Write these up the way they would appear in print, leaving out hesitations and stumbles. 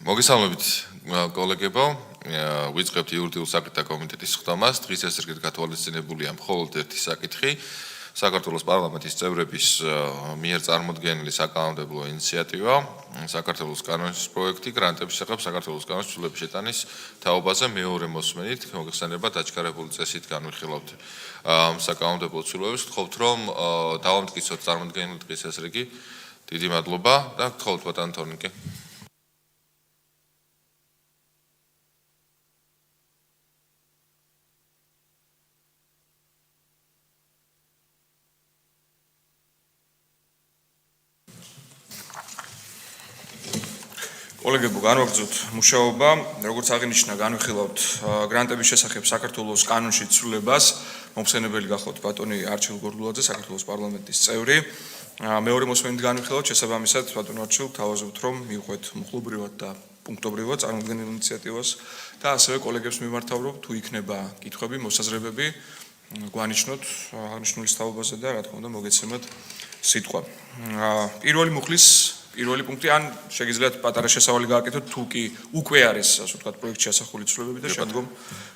მოგესალმებით კოლეგებო, ვიწყებთ იურიდიულ საკითხთა კომიტეტის ხდომას. დღის ეს რიგით გათვალისწინებულია მხოლოდ ერთი საკითხი. საქართველოს პარლამენტის წევრების მიერ წარმოდგენილი საკანონმდებლო ინიციატივა, საქართველოს კანონის პროექტი, გრანტების შესახებ საქართველოს კანონის ცვლილების შეტანის თაობაზე მეორე მოსმენით, მოგეხსენებათ აჩქარებული წესით განვიხილავთ საკანონმდებლო ცვლილებას. გთხოვთ რომ დავამტკიცოთ წარმოდგენილი დღის ეს რიგი. დიდი მადლობა და გთხოვთ ბატონ თორნიკე. კოლეგებო, განვაგრძოთ მუშაობა, როგორც აღინიშნა, განვიხილავთ გრანტების შესახებ საქართველოს კანონში ცვლილებას. მომხსენებელი გახოთ ბატონი არჩილ გორგულაძე, საქართველოს პარლამენტის წევრი. მეორე მოსმენით განვიხილავთ შესაბამისად ბატონ არჩილ თავაზობთ რომ მიუყვეთ მხლობრივად და პუნქტობრივად წარმოდგენილ ინიციატივას და ასევე კოლეგებს მიმართავ რომ თუ იქნება კითხვები, მოსაზრებები, გვანიშნოთ აღნიშნული თაობაზე და რა თქმა უნდა მოგეცემათ სიტყვა. პირველი პუნქტი ან შეგიძლიათ პატარა შესავალი გააკეთოთ თუ კი უკვე არის ასე ვთქვათ პროექტში ასახული ცვლილებები და შემდგომ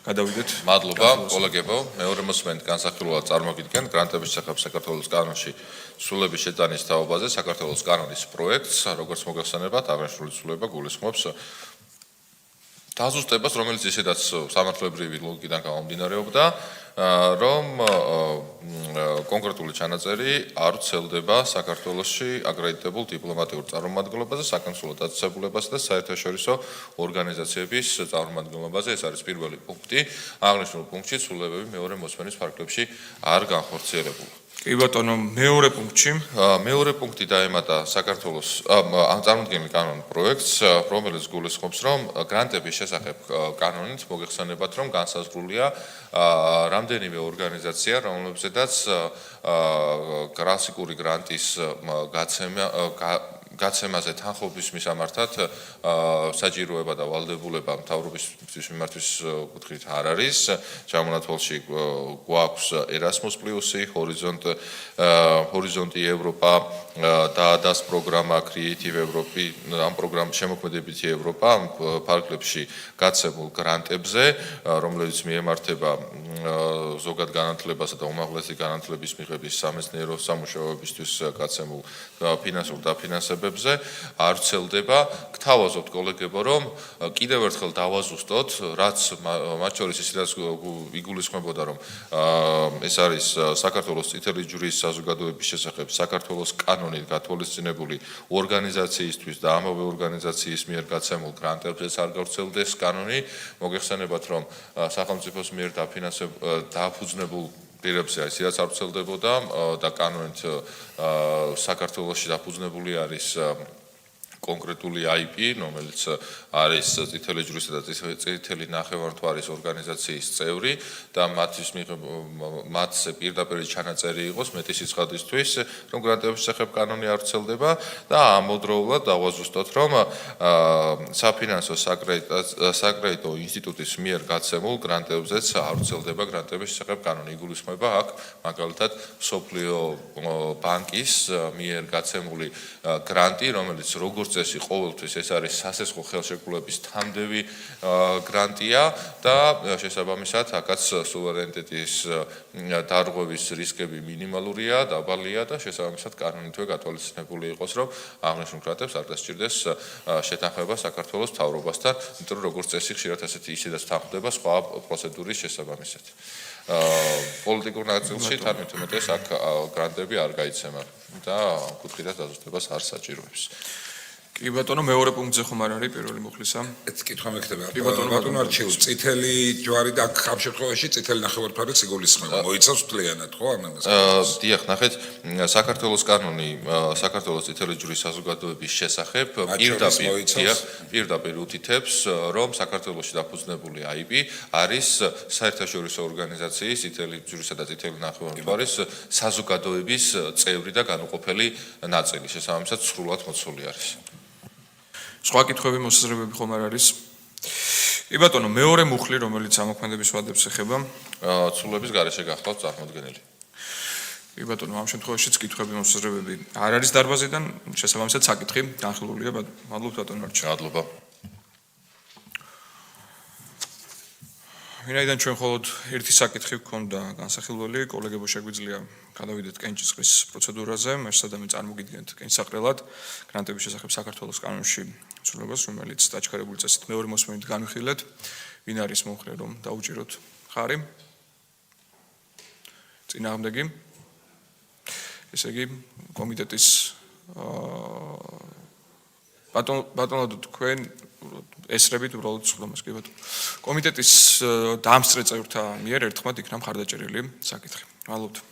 გადავიდეთ. მადლობა კოლეგებო, მეორე მოსმენით განსახილველად წარმოგიდგენთ გრანტების შესახებ საქართველოს კანონში ცვლილების შეტანის თაობაზე საქართველოს კანონის პროექტს, როგორც მოგეხსენებათ, აღნიშნული ცვლილება გულისხმობს დაზუსტებას, რომელიც ისედაც სამართლებრივი ლოგიკიდან გამომდინარეობდა, რომ კონკრეტული ჩანაწერი არ ვრცელდება საქართველოში აკრედიტებულ დიპლომატიურ წარმომადგენლობაზე, საკონსულო დაწესებულებასა და საერთაშორისო ორგანიზაციების წარმომადგენლობაზე. ეს არის პირველი პუნქტი. აღნიშნულ პუნქტში ცვლილებები მეორე მოსმენის ფარგლებში არ განხორციელებულა. კი ბატონო, მეორე პუნქტი დაემატა საქართველოს წარმოდგენილ კანონ პროექტს, რომელიც გულისხმობს, რომ გრანტების შესახებ კანონით მოგეხსენებათ, რომ განსაზღვრულია რამდენიმე ორგანიზაცია, რომლებზედაც კლასიკური გრანტის გაცემაზე თანხმობის მისამართად საჭიროება და ვალდებულება მთავრობის მიმართვის კუთხით არ არის. ჩამონათვალში გვაქვს Erasmus+, ჰორიზონტი ევროპა და ADAS პროგრამა, Creative Europe, ამ პროგრამის შემოქმედებითი ევროპა ამ ფარგლებში გაცემულ გრანტებზე, რომლებიც მიემართება ზოგად განათლებასა და უმაღლესი განათლების მიღების სამეცნიერო სამუშაოებისთვის გაცემულ ფინანსურ დაფინანსებებზე არ ვრცელდება. გთავაზობთ კოლეგებო, რომ კიდევ ერთხელ დავაზუსტოთ, რაც მათ შორის ისედაც იგულისხმებოდა, რომ ეს არის საქართველოს წითელი ჯვრის საზოგადოების შესახებ საქართველოს კანონით გათვალისწინებული ორგანიზაციისთვის და ამავე ორგანიზაციის მიერ გაცემულ გრანტებზეც არ გავრცელდეს კანონი. მოგეხსენებათ, რომ სახელმწიფოს მიერ დაფუძნებულ პირებზე ისედაც არ ვრცელდებოდა და კანონით საქართველოში დაფუძნებული არის კონკრეტული IP, რომელიც არის წითელი ჯვრისა და წითელი ნახევარმთვარის ორგანიზაციის წევრი და მათზე პირდაპირ ჩანაწერი იყოს მეტი სიცხადისთვის, რომ გრანტების შესახებ კანონი არ ვრცელდება და ამავდროულად დავაზუსტოთ, რომ საფინანსო საკრედიტო ინსტიტუტის მიერ გაცემულ გრანტებზეც არ ვრცელდება გრანტების შესახებ კანონი. იგულისხმება აქ მაგალითად მსოფლიო ბანკის მიერ გაცემული გრანტი, რომელიც როგორც წესი ყოველთვის ეს არის სასესხო ხელშეკრულების თანმდევი გრანტია და შესაბამისად აქაც სუვერენიტეტის დარღვევის რისკები მინიმალურია, დაბალია და შესაბამისად კანონითვე გათვალისწინებული იყოს, რომ აღნიშნულ გრანტებს არ დასჭირდეს შეთანხმება საქართველოს მთავრობასთან, იმიტომ რომ როგორც წესი ხშირად ასეთი ისედაც თანხმდება სხვა პროცედურის შესაბამისად. პოლიტიკურ ნაწილში თარმით უმეტეს აქ გრანტები არ გაიცემა და კუთხითაც დაზუსტებას არ საჭიროებს. კი ბატონო, მეორე პუნქტზე ხომ არ არის პირველი მუხლისა? ეს კითხვა მეკითხება. ბატონო არჩილ, წითელი ჯვარი და ამ შემთხვევაში წითელი ნახევარმთვარიც იგულისხმება. მოიცავს მთლიანად, ხო, ამას? დიახ, ნახეთ, საქართველოს კანონი საქართველოს წითელი ჯვრის საზოგადოების შესახებ პირდაპირ უთითებს, რომ საქართველოში დაფუძნებული IP არის საერთაშორისო ორგანიზაციის წითელი ჯვრისა და წითელი ნახევარმთვარის საზოგადოების წევრი და განუყოფელი ნაწილი. შესაბამისად, სრულად მოცული არის. სხვა კითხვები, მოსაზრებები ხომ არ არის? კი ბატონო, მეორე მუხლი, რომელიც ამოქმედების ვადებს ეხება, ცვლილების გარეშე გახლავთ წარმოდგენილი. კი ბატონო, ამ შემთხვევაშიც კითხვები, მოსაზრებები არ არის დარბაზიდან, შესაბამისად საკითხი განხილულია. მადლობთ ბატონო არჩილ. მადლობა. ვინაიდან ჩვენ მხოლოდ ერთი საკითხი გვქონდა განსახილველი, კოლეგებო შეგვიძლია გადავიდეთ კენჭისყრის პროცედურაზე, მერსადამე წარმოგიდგენთ კენჭისყრელად გრანტების შესახებ საქართველოს კანონში ცვლილებას, რომელიც დაჩქარებული წესით მეორე მოსმენით განვიხილეთ. ვინ არის მომხრე, რომ დაუჭიროთ ხარი? წინააღმდეგი? ესე იგი, კომიტეტის ბატონო თქვენ ესრებით უბრალოდ სხდომას კი ბატონო. კომიტეტის დამსწრე წევრთა მიერ ერთხმად იქნა მხარდაჭერილი საკითხი. მადლობთ.